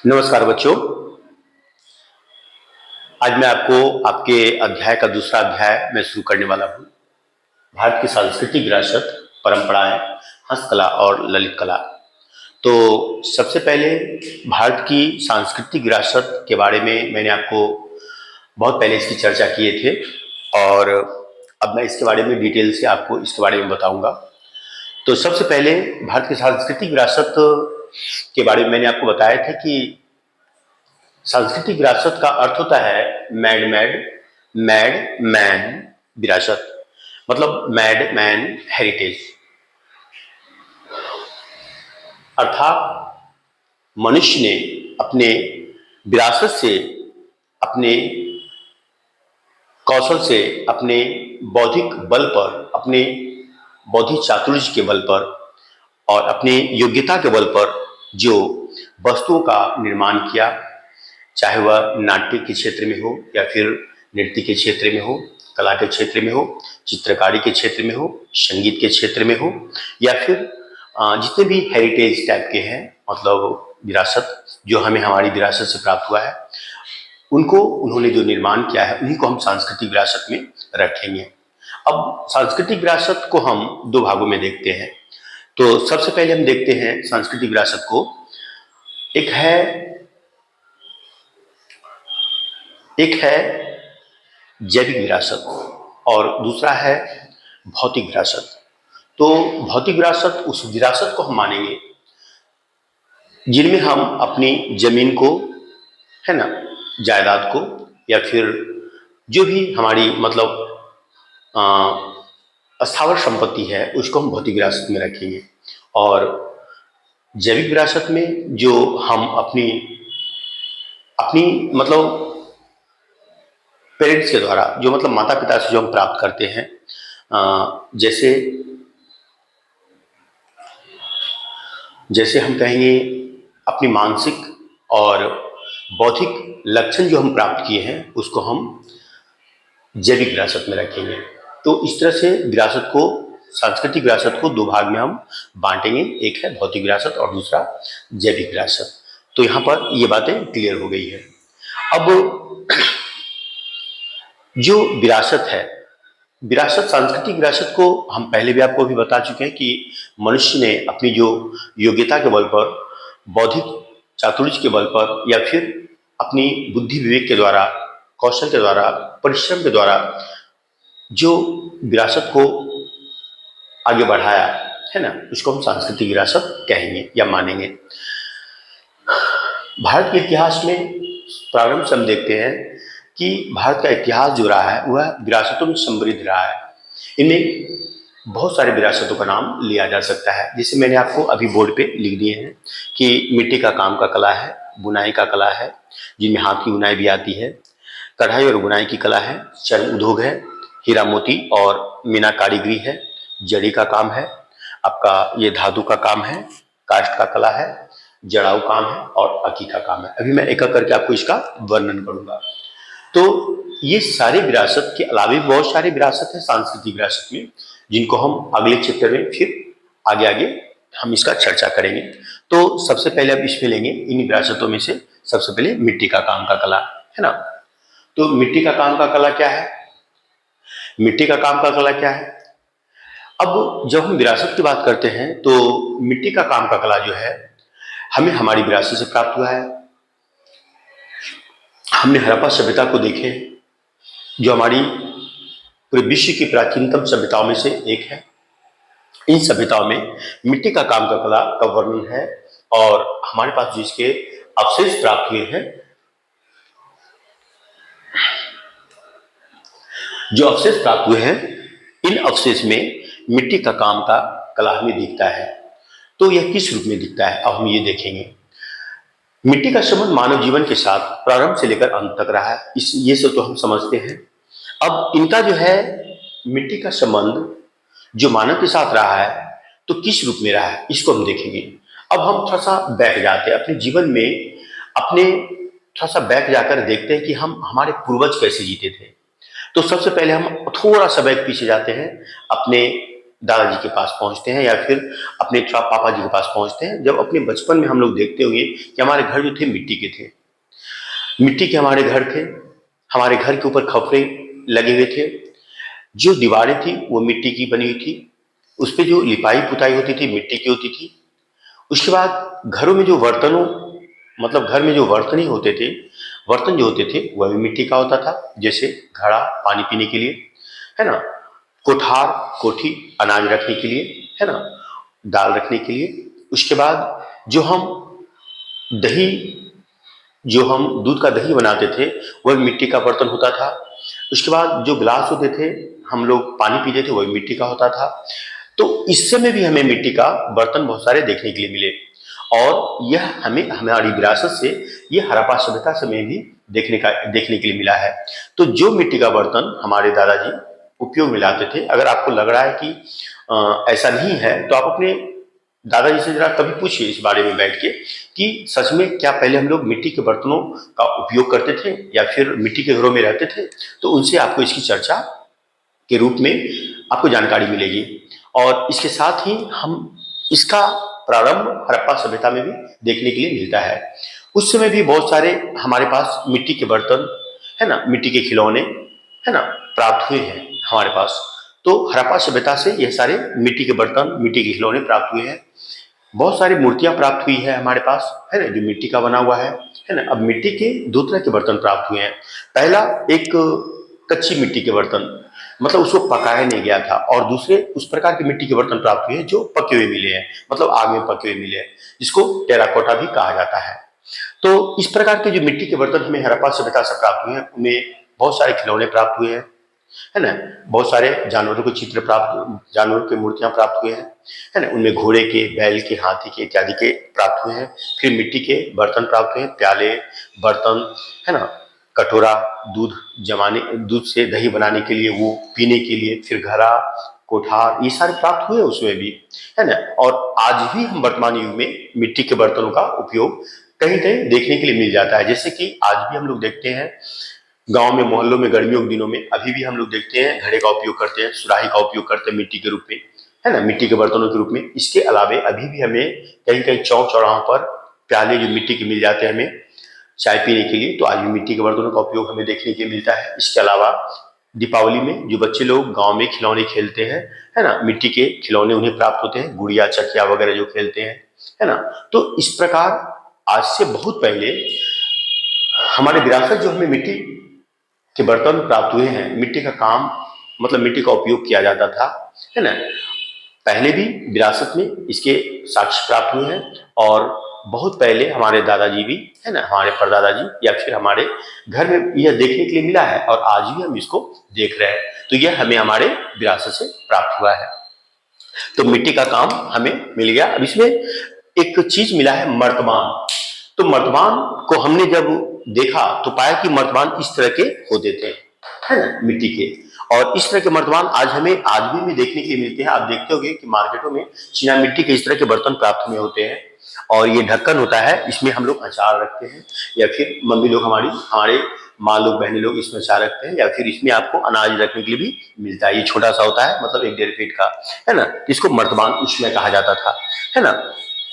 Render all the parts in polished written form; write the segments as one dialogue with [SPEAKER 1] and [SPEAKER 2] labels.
[SPEAKER 1] नमस्कार बच्चों। आज मैं आपको आपके अध्याय का दूसरा अध्याय मैं शुरू करने वाला हूँ। भारत की सांस्कृतिक विरासत, परंपराएं, हस्तकला और ललित कला। तो सबसे पहले भारत की सांस्कृतिक विरासत के बारे में मैंने आपको बहुत पहले इसकी चर्चा किए थे और अब मैं इसके बारे में डिटेल से आपको इसके बारे में बताऊंगा। तो सबसे पहले भारत की सांस्कृतिक विरासत के बारे में मैंने आपको बताया था कि सांस्कृतिक विरासत का अर्थ होता है मैड मैन विरासत, मतलब मैड मैन हेरिटेज, अर्थात मनुष्य ने अपने विरासत से, अपने कौशल से, अपने बौद्धिक बल पर, अपने बौद्धिक चातुर्य के बल पर और अपने योग्यता के बल पर जो वस्तुओं का निर्माण किया, चाहे वह नाट्य के क्षेत्र में हो या फिर नृत्य के क्षेत्र में हो, कला के क्षेत्र में हो, चित्रकारी के क्षेत्र में हो, संगीत के क्षेत्र में हो, या फिर जितने भी हेरिटेज टाइप के हैं, मतलब विरासत जो हमें हमारी विरासत से प्राप्त हुआ है, उनको उन्होंने जो निर्माण किया है उन्हीं को हम सांस्कृतिक विरासत में रखेंगे। अब सांस्कृतिक विरासत को हम दो भागों में देखते हैं। तो सबसे पहले हम देखते हैं सांस्कृतिक विरासत को, एक है जैविक विरासत और दूसरा है भौतिक विरासत। तो भौतिक विरासत उस विरासत को हम मानेंगे जिनमें हम अपनी जमीन को, है ना, जायदाद को, या फिर जो भी हमारी मतलब स्थावर संपत्ति है उसको हम भौतिक विरासत में रखेंगे। और जैविक विरासत में जो हम अपनी अपनी मतलब पेरेंट्स के द्वारा, जो मतलब माता पिता से जो हम प्राप्त करते हैं, जैसे हम कहेंगे अपनी मानसिक और बौद्धिक लक्षण जो हम प्राप्त किए हैं उसको हम जैविक विरासत में रखेंगे। तो इस तरह से विरासत को, सांस्कृतिक विरासत को दो भाग में हम बांटेंगे, एक है भौतिक विरासत और दूसरा जैविक विरासत। तो यहाँ पर ये बातें क्लियर हो गई है। अब जो विरासत है, विरासत, सांस्कृतिक विरासत को हम पहले भी आपको भी बता चुके हैं कि मनुष्य ने अपनी जो योग्यता के बल पर, बौद्धिक चातुर्य के बल पर, या फिर अपनी बुद्धि विवेक के द्वारा, कौशल के द्वारा, परिश्रम के द्वारा जो विरासत को आगे बढ़ाया है ना, उसको हम सांस्कृतिक विरासत कहेंगे या मानेंगे। भारत के इतिहास में प्रारंभ से हम देखते हैं कि भारत का इतिहास जो रहा है वह विरासतों में समृद्ध रहा है। इनमें बहुत सारे विरासतों का नाम लिया जा सकता है, जिसे मैंने आपको अभी बोर्ड पे लिख दिए हैं कि मिट्टी का काम का कला है, बुनाई का कला है जिनमें हाथ की बुनाई भी आती है, कढ़ाई और बुनाई की कला है, चर्म उद्योग है, हीरा मोती और मीना कारीगरी है, जड़ी का काम है, आपका ये धातु का काम है, काष्ठ का कला है, जड़ाऊ काम है और अकी का काम है। अभी मैं एक एक करके आपको इसका वर्णन करूंगा। तो ये सारे विरासत के अलावा बहुत सारे विरासत है सांस्कृतिक विरासत में, जिनको हम अगले चैप्टर में फिर आगे आगे हम इसका चर्चा करेंगे। तो सबसे पहले अब इसमें लेंगे इन विरासतों में से सबसे पहले मिट्टी का काम का कला, है ना। तो मिट्टी का काम का कला क्या है? मिट्टी का काम का कला क्या है? अब जब हम विरासत की बात करते हैं तो मिट्टी का काम का कला जो है हमें हमारी विरासत से प्राप्त हुआ है। हमने हड़प्पा सभ्यता को देखे, जो हमारी पूरे विश्व की प्राचीनतम सभ्यताओं में से एक है। इन सभ्यताओं में मिट्टी का काम का कला का वर्णन है और हमारे पास जिसके अवशेष प्राप्त हुए हैं, जो अवशेष प्राप्त हुए हैं, इन अवशेष में मिट्टी का काम का कला हमें दिखता है। तो यह किस रूप में दिखता है अब हम ये देखेंगे। मिट्टी का संबंध मानव जीवन के साथ प्रारंभ से लेकर अंत तक रहा है, ये सब तो हम समझते हैं। अब इनका जो है मिट्टी का संबंध जो मानव के साथ रहा है तो किस रूप में रहा है इसको हम देखेंगे। अब हम थोड़ा सा बैक जाते हैं अपने जीवन में, अपने थोड़ा सा बैक जाकर देखते हैं कि हम हमारे पूर्वज कैसे जीते थे। तो सबसे पहले हम थोड़ा सा बैक पीछे जाते हैं अपने दादाजी के पास पहुंचते हैं या फिर अपने पापा जी के पास पहुंचते हैं। जब अपने बचपन में हम लोग देखते होंगे कि हमारे घर जो थे मिट्टी के थे, मिट्टी के हमारे घर थे, हमारे घर के ऊपर खपरे लगे हुए थे, जो दीवारें थी वो मिट्टी की बनी हुई थी, उस पे जो लिपाई पुताई होती थी मिट्टी की होती थी। उसके बाद घरों में जो बर्तनों मतलब घर में जो बर्तन होते थे, बर्तन जो होते थे वह भी मिट्टी का होता था, जैसे घड़ा पानी पीने के लिए, है ना, कोठार कोठी अनाज रखने के लिए, है ना, दाल रखने के लिए। उसके बाद जो हम दही जो हम दूध का दही बनाते थे वह मिट्टी का बर्तन होता था। उसके बाद जो गिलास होते थे हम लोग पानी पीते थे वह मिट्टी का होता था। तो इस समय भी हमें मिट्टी का बर्तन बहुत सारे देखने के लिए मिले और यह हमें हमारी विरासत से ये हड़प्पा सभ्यता समय भी देखने के लिए मिला है। तो जो मिट्टी का बर्तन हमारे दादाजी उपयोग में लाते थे, अगर आपको लग रहा है कि ऐसा नहीं है तो आप अपने दादाजी से जरा कभी पूछिए इस बारे में बैठ के कि सच में क्या पहले हम लोग मिट्टी के बर्तनों का उपयोग करते थे या फिर मिट्टी के घरों में रहते थे। तो उनसे आपको इसकी चर्चा के रूप में आपको जानकारी मिलेगी। और इसके साथ ही हम इसका प्रारंभ हड़प्पा सभ्यता में भी देखने के लिए मिलता है। उस समय भी बहुत सारे हमारे पास मिट्टी के बर्तन, है ना, मिट्टी के खिलौने, है ना, प्राप्त हुए हैं हमारे पास। तो हड़प्पा सभ्यता से यह सारे मिट्टी के बर्तन मिट्टी के खिलौने प्राप्त हुए हैं। बहुत सारी मूर्तियां प्राप्त हुई है हमारे पास, है ना, जो मिट्टी का बना हुआ है ना। अब मिट्टी के दो तरह के बर्तन प्राप्त हुए हैं। पहला एक कच्ची मिट्टी के बर्तन, मतलब उसको पकाया नहीं गया था, और दूसरे उस प्रकार के मिट्टी के बर्तन प्राप्त हुए हैं जो पके हुए मिले हैं, मतलब आग में पके हुए मिले हैं, जिसको टेराकोटा भी कहा जाता है। तो इस प्रकार के जो मिट्टी के बर्तन हमें हड़प्पा सभ्यता से प्राप्त हुए हैं उनमें बहुत सारे खिलौने प्राप्त हुए हैं, है ना, बहुत सारे जानवरों के चित्र प्राप्त, जानवरों की मूर्तियां प्राप्त हुए हैं, है ना, उनमें घोड़े के, बैल के, हाथी के इत्यादि के प्राप्त हुए हैं। फिर मिट्टी के बर्तन प्राप्त हुए हैं, प्याले, बर्तन, है ना, कटोरा, दूध से दही बनाने के लिए, वो पीने के लिए, फिर घड़ा, कोठार, ये सारे प्राप्त हुए उसमें भी, है ना। और आज भी हम वर्तमान युग में मिट्टी के बर्तनों का उपयोग कहीं कहीं देखने के लिए मिल जाता है। जैसे कि आज भी हम लोग देखते हैं गांव में, मोहल्लों में, गर्मियों के दिनों में अभी भी हम लोग देखते हैं घड़े का उपयोग करते हैं, सुराही का उपयोग करते हैं मिट्टी के रूप में, है ना, मिट्टी के बर्तनों के रूप में। इसके अलावे अभी भी हमें कहीं कहीं चौक चौराहों पर प्याले जो मिट्टी के मिल जाते हैं हमें चाय पीने के लिए, तो आज भी मिट्टी के बर्तनों का उपयोग हमें देखने के लिए मिलता है। इसके अलावा दीपावली में जो बच्चे लोग गांव में खिलौने खेलते हैं, है ना, मिट्टी के खिलौने उन्हें प्राप्त होते हैं, गुड़िया चकिया वगैरह जो खेलते हैं, है ना। तो इस प्रकार आज से बहुत पहले हमारे विरासत जो हमें मिट्टी के बर्तन प्राप्त हुए हैं, मिट्टी का काम, मतलब मिट्टी का उपयोग किया जाता था, है ना। पहले भी विरासत में इसके साक्ष्य प्राप्त हुए हैं और बहुत पहले हमारे दादाजी भी, है ना, हमारे परदादाजी या फिर हमारे घर में यह देखने के लिए मिला है और आज भी हम इसको देख रहे हैं। तो यह हमें हमारे विरासत से प्राप्त हुआ है। तो मिट्टी का काम हमें मिल गया। अब इसमें एक चीज मिला है, मर्तबान। तो मर्तबान को हमने जब देखा तो पाया कि मर्तबान इस तरह के होते थे, है ना, मिट्टी के। और इस तरह के मर्तबान आज भी में देखने के लिए मिलते हैं। आप देखते होंगे कि मार्केटों में चीना मिट्टी के इस तरह के बर्तन प्राप्त हुए होते हैं और ये ढक्कन होता है, इसमें हम लोग अचार रखते हैं या फिर मम्मी लोग हमारे माँ लोग, बहनी लोग इसमें अचार रखते हैं, या फिर इसमें आपको अनाज रखने के लिए भी मिलता है। ये छोटा सा होता है, मतलब 1-1.5 फीट का, है ना। इसको मर्तबान उसमें कहा जाता था, है ना।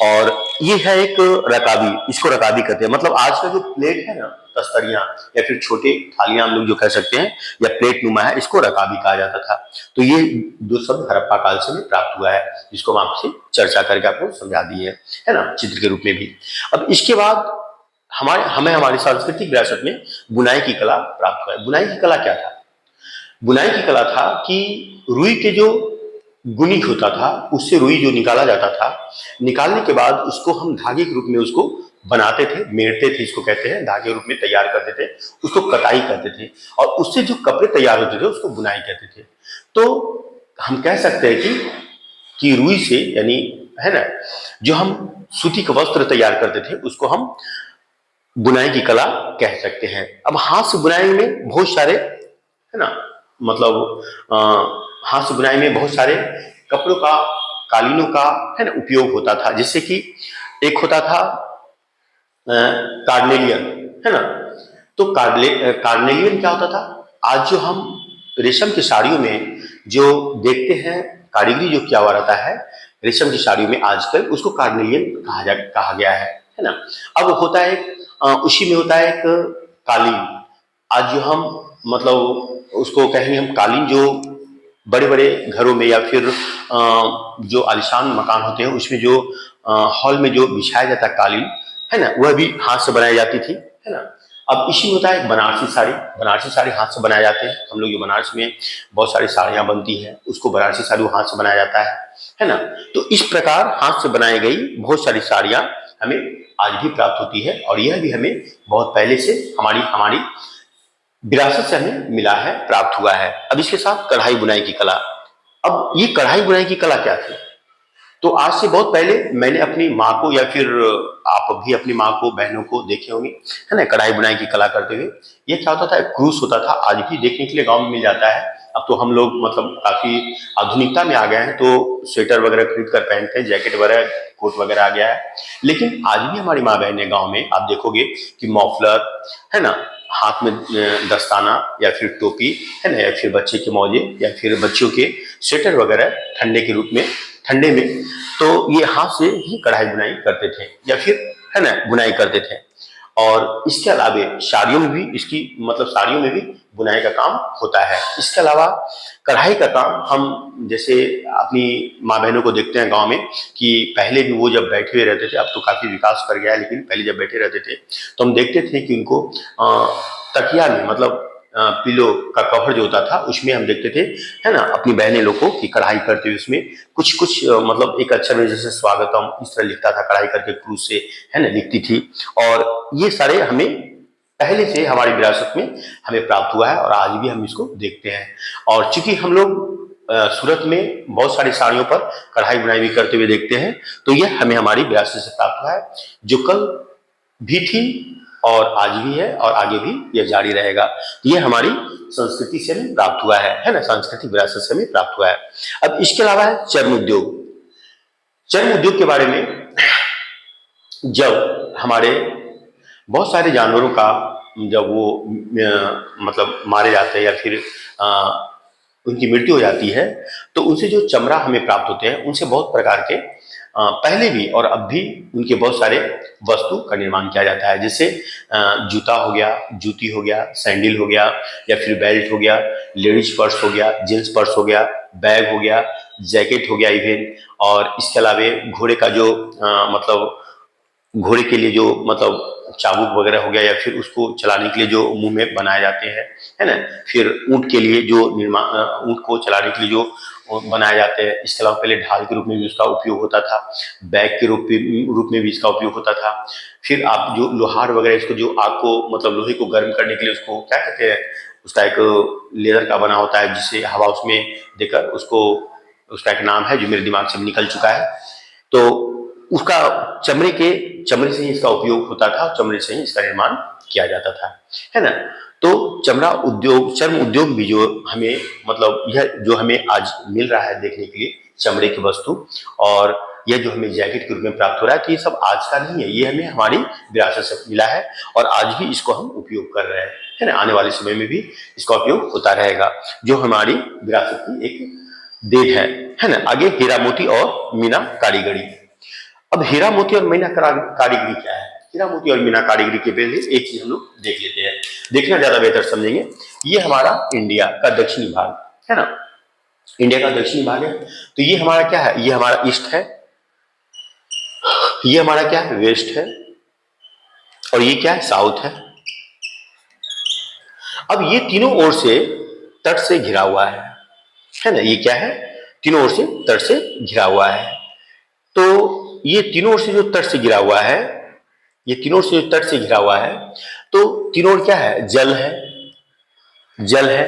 [SPEAKER 1] और ये है एक रकाबी, इसको रकाबी कहते हैं। मतलब आज का जो प्लेट है ना, तस्तरियां या फिर छोटे थालियां हम लोग जो कह सकते हैं, या प्लेट नुमा है, इसको रकाबी कहा जाता था। तो ये दो शब्द हड़प्पा काल से में प्राप्त हुआ है, जिसको हम आपसे चर्चा करके आपको समझा दिए, है ना, चित्र के रूप में भी। अब इसके बाद हमारी सांस्कृतिक विरासत में बुनाई की कला प्राप्त हुआ है। बुनाई की कला क्या था? बुनाई की कला था कि रुई के जो गुनिक होता था, उससे रुई जो निकाला जाता था, निकालने के बाद उसको हम धागे के रूप में उसको बनाते थे, मेढ़ते थे, इसको कहते हैं, धागे रूप में तैयार करते थे, उसको कटाई करते थे और उससे जो कपड़े तैयार होते थे उसको बुनाई कहते थे। तो हम कह सकते हैं कि रुई से, यानी, है ना, जो हम सूती का वस्त्र तैयार करते थे उसको हम बुनाई की कला कह सकते हैं। अब हाथ से बुनाई में बहुत सारे, है ना, मतलब हाथ से बुनाई में बहुत सारे कपड़ों का, कालीनों का, है ना, उपयोग होता था। जैसे कि एक होता था कार्नेलियन, है ना। तो कार्नेलियन क्या होता था? आज जो हम रेशम की साड़ियों में जो देखते हैं कारीगरी जो किया हुआ रहता है रेशम की साड़ियों में आजकल, उसको कार्नेलियन कहा गया है ना। अब होता है उसी में होता है एक कालीन। आज जो हम मतलब उसको कहेंगे हम कालीन, जो बड़े बड़े घरों में या फिर जो आलीशान मकान होते हैं उसमें जो हॉल में जो बिछाया जाता है कालीन, है ना, वह भी हाथ से बनाई जाती थी, है ना। अब इसी में होता है बनारसी साड़ी। बनारसी साड़ी हाथ से बनाए जाते हैं हम लोग, जो बनारस में बहुत सारी साड़ियां बनती हैं उसको बनारसी साड़ी हाथ से बनाया जाता है ना। तो इस प्रकार हाथ से बनाई गई बहुत सारी साड़ियां हमें आज भी प्राप्त होती है, और यह भी हमें बहुत पहले से हमारी हमारी विरासत से हमें मिला है, प्राप्त हुआ है। अब इसके साथ कढ़ाई बुनाई की कला। अब ये कढ़ाई बुनाई की कला क्या थी? तो आज से बहुत पहले मैंने अपनी माँ को, या फिर आप भी अपनी माँ को, बहनों को देखे होंगे, है ना, कढ़ाई बुनाई की कला करते हुए। ये क्या होता था, एक क्रूस होता था, आज भी देखने के लिए गांव में मिल जाता है। अब तो हम लोग मतलब काफी आधुनिकता में आ गए हैं, तो स्वेटर वगैरह खरीद कर पहनते हैं, जैकेट वगैरह, कोट वगैरह आ गया है। लेकिन आज भी हमारी माँ बहनें गाँव में आप देखोगे कि मॉफलर, है ना, हाथ में दस्ताना या फिर टोपी, है ना, या फिर बच्चे के मौजे या फिर बच्चों के स्वेटर वगैरह ठंडे के रूप में, ठंडे में, तो ये हाथ से ही कढ़ाई बुनाई करते थे या फिर, है ना, बुनाई करते थे। और इसके अलावा साड़ियों में भी इसकी मतलब साड़ियों में भी बुनाई का काम होता है। इसके अलावा कढ़ाई का काम हम जैसे अपनी माँ बहनों को देखते हैं गांव में कि पहले भी वो जब बैठे हुए रहते थे, अब तो काफी विकास कर गया है, लेकिन पहले जब बैठे रहते थे तो हम देखते थे कि उनको तकिया में मतलब पिलो का कवर जो होता था उसमें हम देखते थे, है ना, अपनी बहनें लोग को कि कढ़ाई करते हुए उसमें कुछ कुछ मतलब एक अक्षर में जैसे स्वागतम इस तरह लिखता था, कढ़ाई करके क्रूज से, है ना, लिखती थी। और ये सारे हमें पहले से हमारी विरासत में हमें प्राप्त हुआ है और आज भी हम इसको देखते हैं। और चूंकि हम लोग सूरत में बहुत सारी साड़ियों पर कढ़ाई बुनाई भी करते हुए देखते हैं, तो यह हमें हमारी विरासत से प्राप्त हुआ है, जो कल भी थी और आज भी है और आगे भी यह जारी रहेगा। ये हमारी संस्कृति से हमें प्राप्त हुआ है ना, सांस्कृतिक विरासत से हमें प्राप्त हुआ है। अब इसके अलावा है चर्म उद्योग। चर्म उद्योग के बारे में, जब हमारे बहुत सारे जानवरों का जब वो मतलब मारे जाते हैं या फिर उनकी मृत्यु हो जाती है, तो उनसे जो चमड़ा हमें प्राप्त होते हैं उनसे बहुत प्रकार के पहले भी और अब भी उनके बहुत सारे वस्तु का निर्माण किया जाता है। जैसे जूता हो गया, जूती हो गया, सैंडल हो गया, या फिर बेल्ट हो गया, लेडीज पर्स हो गया, जेंट्स पर्स हो गया, बैग हो गया, जैकेट हो गया इवेन। और इसके अलावा घोड़े का जो मतलब घोड़े के लिए जो मतलब चाबुक वगैरह हो गया, या फिर उसको चलाने के लिए जो मुंह में बनाए जाते हैं, है ना। फिर ऊंट के लिए जो निर्माण, ऊंट को चलाने के लिए जो बनाए जाते हैं। इसके अलावा पहले ढाल के रूप में भी उसका उपयोग होता था, बैग के रूप में भी इसका उपयोग होता था। फिर आप जो लोहार वगैरह, इसको जो आग को मतलब लोहे को गर्म करने के लिए उसको क्या कहते हैं, उसका एक लेदर का बना होता है जिससे हवा उसमें देकर उसको, उसका एक नाम है जो मेरे दिमाग से निकल चुका है। तो उसका चमड़े से ही इसका उपयोग होता था, चमड़े से ही इसका निर्माण किया जाता था, है ना। तो चमड़ा उद्योग, चर्म उद्योग भी जो हमें मतलब यह जो हमें आज मिल रहा है देखने के लिए चमड़े की वस्तु, और यह जो हमें जैकेट के रूप में प्राप्त हो रहा है, तो ये सब आज का नहीं है, ये हमें हमारी विरासत से मिला है और आज भी इसको हम उपयोग कर रहे हैं, है ना। आने वाले समय में भी इसका उपयोग होता रहेगा, जो हमारी विरासत की एक देन है ना। आगे हीरा मोती और मीना कारीगरी। अब हीरा मोती और मीना कारीगरी क्या है? हीरा मोती और मीना कारीगरी के पहले एक चीज हम लोग देख लेते हैं, देखना ज्यादा बेहतर समझेंगे। ये हमारा इंडिया का दक्षिणी भाग है ना, इंडिया का दक्षिणी भाग है। तो ये हमारा क्या है, ये हमारा ईस्ट है, ये हमारा क्या है, वेस्ट है, और ये क्या है, साउथ है। अब ये तीनों ओर से तट से घिरा हुआ है ना। ये क्या है, तीनों ओर से तट से घिरा हुआ है। तो ये तीनों ओर से जो तट से घिरा हुआ है, ये तीनों ओर से जो तट से घिरा हुआ है, तो तीनों ओर क्या है, जल है, जल है।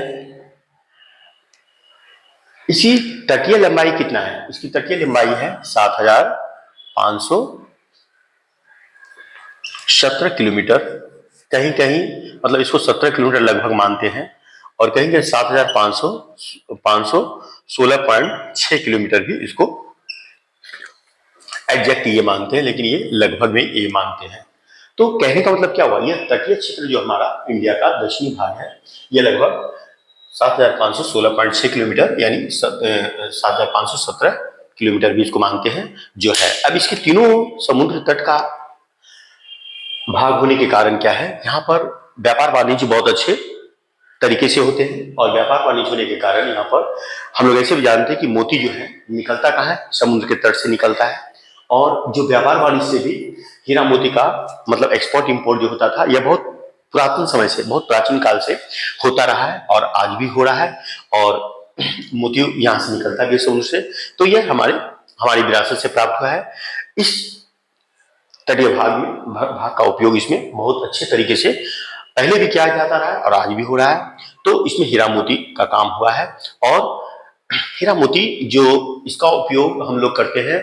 [SPEAKER 1] इसकी तटीय लंबाई कितना है, इसकी तटीय लंबाई है 7,517 किलोमीटर। कहीं कहीं मतलब इसको 17 किलोमीटर लगभग मानते हैं, और कहीं कहीं 7,516.6 किलोमीटर भी इसको एग्जैक्ट ये मानते हैं, लेकिन ये लगभग में ये मानते हैं। तो कहने का मतलब क्या हुआ, यह तटीय क्षेत्र जो हमारा इंडिया का दक्षिणी भाग है, ये लगभग 7,516.6 किलोमीटर यानी 7,517 किलोमीटर भी इसको मानते हैं जो है। अब इसके तीनों समुद्र तट का भाग होने के कारण क्या है, यहाँ पर व्यापार वाणिज्य बहुत अच्छे तरीके से होते हैं और व्यापार वाणिज्य होने के कारण यहाँ पर हम लोग ऐसे भी जानते हैं कि मोती जो है निकलता कहाँ है, समुद्र के तट से निकलता है। और जो व्यापार वाणिज्य से भी हीरा मोती का मतलब एक्सपोर्ट इंपोर्ट जो होता था, यह बहुत पुरातन समय से, बहुत प्राचीन काल से होता रहा है और आज भी हो रहा है। और मोती यहाँ से निकलता है समुद्र से, तो यह हमारी विरासत से प्राप्त हुआ है। इस तटीय भाग का उपयोग इसमें बहुत अच्छे तरीके से पहले भी किया जाता रहा है और आज भी हो रहा है। तो इसमें हीरा मोती का काम हुआ है। और हीरा मोती जो इसका उपयोग हम लोग करते हैं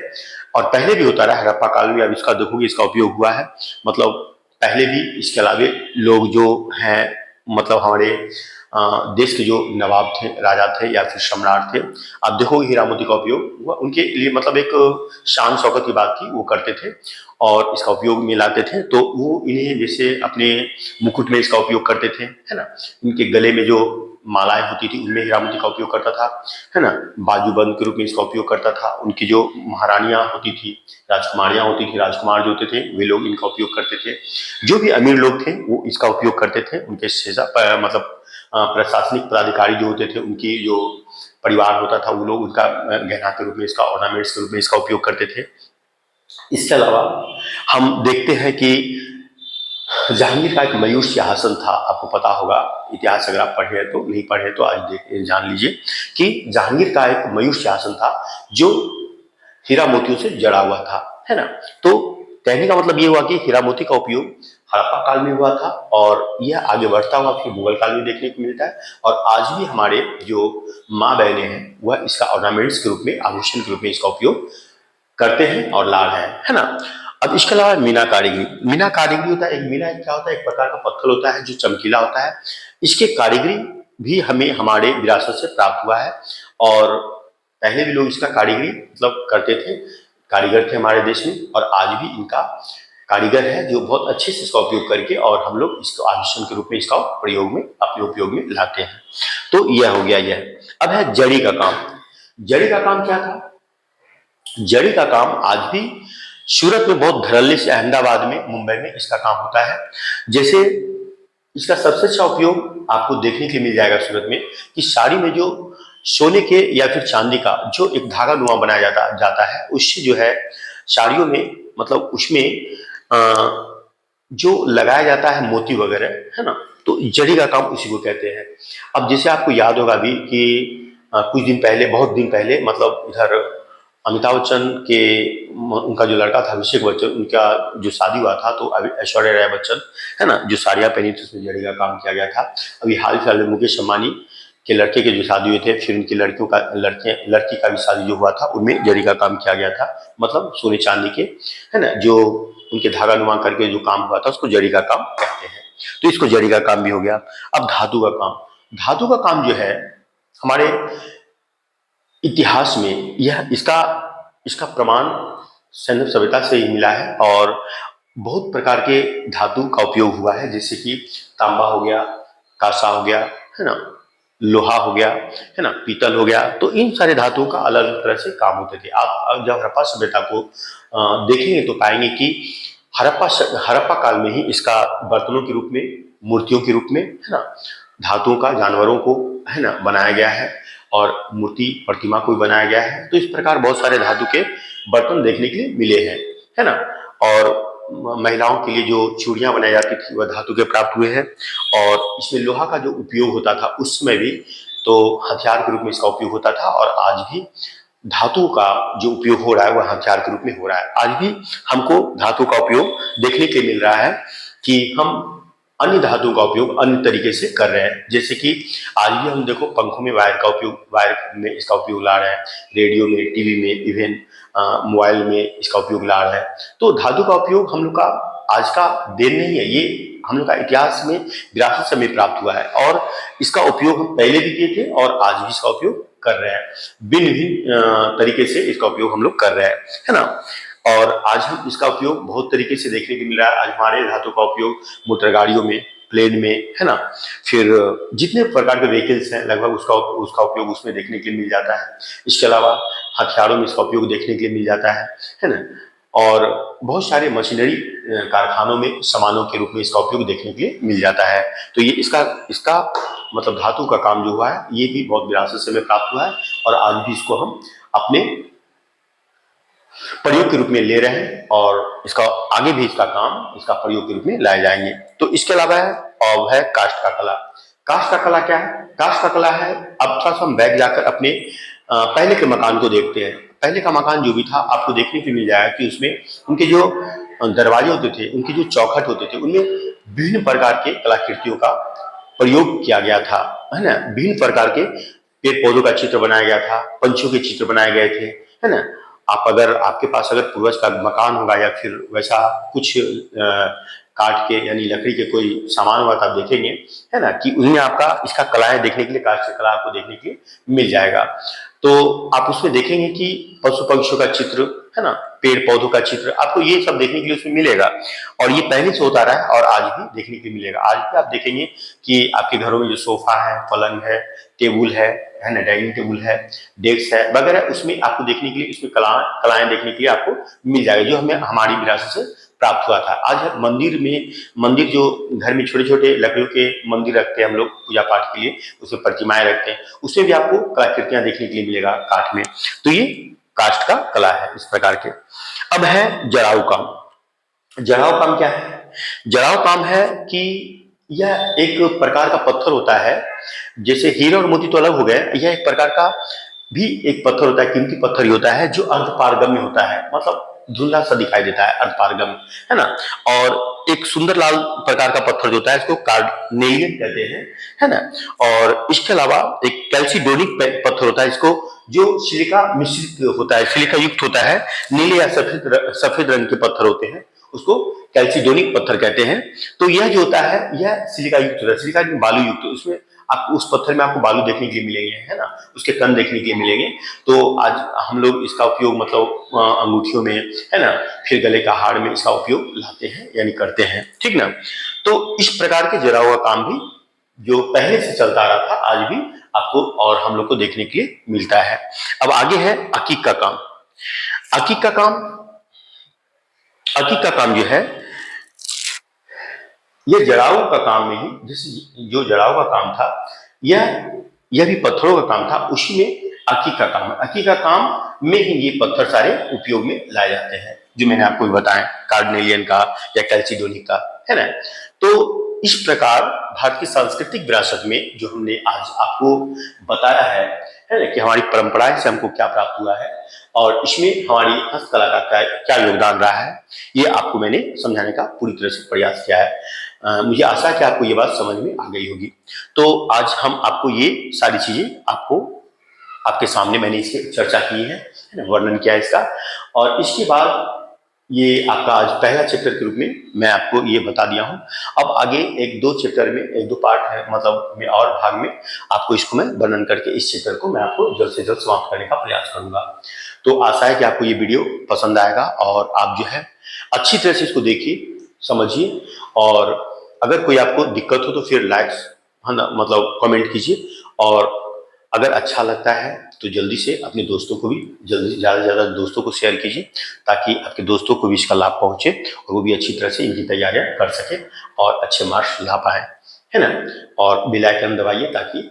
[SPEAKER 1] और पहले भी होता रहा है, हड़प्पा काल में अब इसका देखोगे इसका उपयोग हुआ है। मतलब पहले भी इसके अलावे लोग जो हैं, मतलब हमारे देश के जो नवाब थे, राजा थे या फिर सम्राट थे, आप देखोगे हीरा मोती का उपयोग हुआ उनके लिए, मतलब एक शान शौकत की बात थी, वो करते थे और इसका उपयोग में लाते थे। तो वो इन्हें जैसे अपने मुकुट में इसका उपयोग करते थे, है ना, इनके गले में जो मालाएं होती थी उनमें हीरा मोती का उपयोग करता था, है ना, बाजूबंद के रूप में इसका उपयोग करता था। उनकी जो महारानियां होती थी, राजकुमारियां होती थी, राजकुमार जो होते थे वे लोग इनका उपयोग करते थे। जो भी अमीर लोग थे वो इसका उपयोग करते थे। उनके मतलब प्रशासनिक पदाधिकारी जो होते थे, उनकी जो परिवार होता था, वो लोग उनका गहना के रूप में, इसका ऑर्नामेंट्स के रूप में इसका उपयोग करते थे। इसके अलावा हम देखते हैं कि जहांगीर का एक मयूर सिंहासन था, आपको पता होगा, इतिहास अगर आप पढ़े तो, नहीं पढ़े तो आज जान लीजिए कि जहांगीर का एक मयूर सिंहासन था जो हीरा मोतियों से जड़ा हुआ था, है ना। तो कहने का मतलब ये हुआ कि हीरा मोती का उपयोग हड़प्पा काल में हुआ था और यह आगे बढ़ता हुआ फिर मुगल काल में देखने को मिलता है। और आज भी हमारे जो माँ बहनें हैं वह इसका ऑर्नामेंट्स के रूप में, आभूषण के रूप में इसका उपयोग करते हैं और ला रहे हैं, है ना। अब इसके अलावा मीना कारीगरी, मीना कारीगरी होता है, एक मीना क्या होता है, एक प्रकार का पत्थर होता है जो चमकीला होता है। इसके कारीगरी भी हमें हमारे विरासत से प्राप्त हुआ है और पहले भी लोग इसका कारीगरी मतलब करते थे, कारीगर थे हमारे देश में और आज भी इनका कारीगर है जो बहुत अच्छे से इसका उपयोग करके और हम लोग इसको आभूषण के रूप में इसका प्रयोग में, अपने उपयोग में लाते हैं। तो यह हो गया यह। अब है जड़ी का काम। जड़ी का काम क्या था? जड़ी का काम आज भी सूरत में बहुत धड़ल्ले से, अहमदाबाद में, मुंबई में इसका काम होता है। जैसे इसका सबसे अच्छा उपयोग आपको देखने के लिए मिल जाएगा सूरत में कि साड़ी में जो सोने के या फिर चांदी का जो एक धागा नुमा बनाया जाता है, उससे जो है साड़ियों में, मतलब उसमें जो लगाया जाता है मोती वगैरह, है ना, तो जड़ी का काम उसी को कहते हैं। अब जैसे आपको याद होगा भी कि कुछ दिन पहले, बहुत दिन पहले, मतलब इधर अमिताभ बच्चन के, उनका जो लड़का था अभिषेक बच्चन, उनका जो शादी हुआ था, तो अभी ऐश्वर्या राय बच्चन, है ना, जो साड़ियाँ पहनी थी उसमें जड़ी का काम किया गया था। अभी हाल फिलहाल में मुकेश अंबानी के लड़के के जो शादी हुए थे, फिर उनकी लड़की का भी शादी जो हुआ था, उनमें जड़ी का काम किया गया था, मतलब सोने चांदी के, है ना, जो उनके धागा नुमा करके जो काम हुआ था उसको जड़ी का काम कहते हैं। तो इसको जड़ी का काम भी हो गया। अब धातु का काम। धातु का काम जो है हमारे इतिहास में, यह इसका प्रमाण सैन्य सभ्यता से ही मिला है और बहुत प्रकार के धातु का उपयोग हुआ है, जैसे कि तांबा हो गया, कांसा हो गया, है ना, लोहा हो गया, है ना, पीतल हो गया। तो इन सारे धातुओं का अलग अलग तरह से काम होते थे। आप जब हड़प्पा सभ्यता को देखेंगे तो पाएंगे कि हड़प्पा काल में ही इसका बर्तनों के रूप में, मूर्तियों के रूप में, है ना, धातुओं का, जानवरों को, है ना, बनाया गया है और मूर्ति प्रतिमा को भी बनाया गया है। तो इस प्रकार बहुत सारे धातु के बर्तन देखने के लिए मिले हैं, है ना। और महिलाओं के लिए जो चूड़ियां बनाई जाती थी वह धातु के प्राप्त हुए हैं। और इसमें लोहा का जो उपयोग होता था उस समय भी, तो हथियार के रूप में इसका उपयोग होता था और आज भी धातु का जो उपयोग हो रहा है वह हथियार के रूप में हो रहा है। आज भी हमको धातु का उपयोग देखने के मिल रहा है कि हम अन्य धातुओं का उपयोग अन्य तरीके से कर रहे हैं। जैसे कि आज भी हम देखो पंखों में वायर का उपयोग, वायर में इसका उपयोग ला रहे हैं, रेडियो में, टीवी में, इवन मोबाइल में इसका उपयोग ला रहे हैं। तो धातु का उपयोग हम लोग का आज का देन नहीं है, ये हम लोग का इतिहास में विरासत से हमें प्राप्त हुआ है और इसका उपयोग हम पहले भी किए थे और आज भी इसका उपयोग कर रहे हैं। भिन्न भिन्न तरीके से इसका उपयोग हम लोग कर रहे हैं, है ना। और आज हम इसका उपयोग बहुत तरीके से देखने को मिल रहा है। आज हमारे धातु का उपयोग मोटर गाड़ियों में, प्लेन में, है ना। फिर जितने प्रकार के व्हीकल्स हैं लगभग उसका उसका उपयोग उसमें देखने के लिए मिल जाता है। इसके अलावा हथियारों में इसका उपयोग देखने के लिए मिल जाता है ना। और बहुत सारे मशीनरी कारखानों में सामानों के रूप में इसका उपयोग देखने के लिए मिल जाता है। तो ये इसका इसका मतलब धातु का काम जो हुआ है ये भी बहुत विरासत से हमें प्राप्त हुआ है, और आज भी इसको हम अपने प्रयोग के रूप में ले रहे हैं, और इसका आगे भी इसका काम इसका प्रयोग के रूप में लाए जाएंगे। तो इसके अलावा है और है काष्ठ का कला। काष्ठ का कला क्या है? काष्ठ का कला है, अब थोड़ा सा हम बैक जाकर अपने पहले के मकान को देखते हैं। पहले का मकान जो भी था आपको देखने को मिल जाएगा कि उसमें उनके जो दरवाजे होते थे, उनके जो चौखट होते थे, उनमें विभिन्न प्रकार के कलाकृतियों का प्रयोग किया गया था, है ना। विभिन्न प्रकार के पेड़ पौधों का चित्र बनाया गया था, पंछियों के चित्र बनाए गए थे, है ना। आप अगर आपके पास अगर पूर्वज का मकान होगा या फिर वैसा कुछ काट के यानी लकड़ी के कोई सामान हुआ तो आप देखेंगे, है ना, कि उनमें आपका इसका कलाएं देखने के लिए, काष्ठ कला आपको देखने के लिए मिल जाएगा। तो आप उसमें देखेंगे कि पशु पक्षियों का चित्र, है ना, पेड़ पौधों का चित्र, आपको ये सब देखने के लिए उसमें मिलेगा। और ये पहले से होता रहा है और आज भी देखने के लिए मिलेगा। आज भी आप देखेंगे कि आपके घरों में जो सोफा है, पलंग है, टेबल है ना, डाइनिंग टेबल है, डेस्क है वगैरह, उसमें आपको देखने के लिए उसमें कलाएं देखने के लिए आपको मिल जाएगा, जो हमें हमारी विरासत से प्राप्त हुआ था। आज मंदिर जो घर में छोटे छोटे लकड़ियों के मंदिर रखते हैं हम लोग पूजा पाठ के लिए, उसमें प्रतिमाएं रखते हैं, उसमें भी आपको कलाकृतियां देखने के लिए मिलेगा काठ में। तो ये काष्ठ का कला है इस प्रकार के। अब है जड़ाऊ काम। जड़ाऊ काम क्या है? जड़ाऊ काम है कि यह एक प्रकार का पत्थर होता है, जैसे हीरा और मोती तो अलग हो गए, यह एक प्रकार का भी एक पत्थर होता है, कीमती पत्थर ही होता है, जो अर्धपारगम्य होता है, मतलब धुंधला सा दिखाई देता है, अर्धपारगम्य, है ना। और एक सुंदर लाल प्रकार का पत्थर जो होता है इसको कार्नेलियन कहते हैं, है ना। और इसके अलावा एक कैल्सिडोनिक पत्थर होता है, इसको जो सिलिका मिश्रित होता है, सिलिका युक्त होता है, नीले या सफेद रंग के पत्थर होते हैं, उसको कैल्सिडोनिक पत्थर कहते हैं। तो यह जो होता है यह सिलिका युक्त होता है, सिलिका बालू युक्त, उसमें आपको उस पत्थर में आपको बालू देखने के लिए मिलेंगे, है ना, उसके कण देखने के लिए मिलेंगे। तो आज हम लोग इसका उपयोग मतलब अंगूठियों में, है ना, फिर गले का हार में इसका उपयोग लाते हैं यानी करते हैं, ठीक ना। तो इस प्रकार के जड़ा हुआ काम भी जो पहले से चलता आ रहा था आज भी आपको और हम लोग को देखने के लिए मिलता है। अब आगे है अकीक का काम। अकीक का काम, अकीक का काम जो है यह जड़ाऊ का काम में ही, जैसे जो जड़ाऊ का काम था यह भी पत्थरों का काम था, उसी में अकीक का काम है। अकीक का काम में ही ये पत्थर सारे उपयोग में लाए जाते हैं, जो मैंने आपको बताया, कार्नेलियन का या कैल्सिडोनिक का, है ना। तो इस प्रकार भारत की सांस्कृतिक विरासत में जो हमने आज आपको बताया है ना, कि हमारी परंपराएं से हमको क्या प्राप्त हुआ है और इसमें हमारी हस्तकला का क्या योगदान रहा है, ये आपको मैंने समझाने का पूरी तरह से प्रयास किया है। मुझे आशा है कि आपको ये बात समझ में आ गई होगी। तो आज हम आपको ये सारी चीजें आपको आपके सामने मैंने इसकी चर्चा की है ना, वर्णन किया है इसका। और इसके बाद ये आपका आज पहला चैप्टर के रूप में मैं आपको ये बता दिया हूँ। अब आगे एक दो चैप्टर में, एक दो पार्ट है मतलब में और भाग में आपको इसको मैं वर्णन करके इस चैप्टर को मैं आपको जल्द से जल्द समाप्त करने का प्रयास करूंगा। तो आशा है कि आपको ये वीडियो पसंद आएगा और आप जो है अच्छी तरह से इसको देखिए, समझिए, और अगर कोई आपको दिक्कत हो तो फिर लाइक्स, है ना, मतलब कमेंट कीजिए। और अगर अच्छा लगता है तो जल्दी से अपने दोस्तों को भी जल्दी ज़्यादा से ज़्यादा दोस्तों को शेयर कीजिए, ताकि आपके दोस्तों को भी इसका लाभ पहुंचे और वो भी अच्छी तरह से इनकी तैयारियां कर सके और अच्छे मार्क्स ला पाए, है ना। और बेल आइकन दबाइए ताकि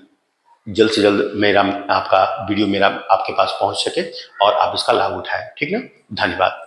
[SPEAKER 1] जल्द से जल्द मेरा आपका वीडियो मेरा आपके पास पहुंच सके और आप इसका लाभ उठाएं, ठीक ना। धन्यवाद।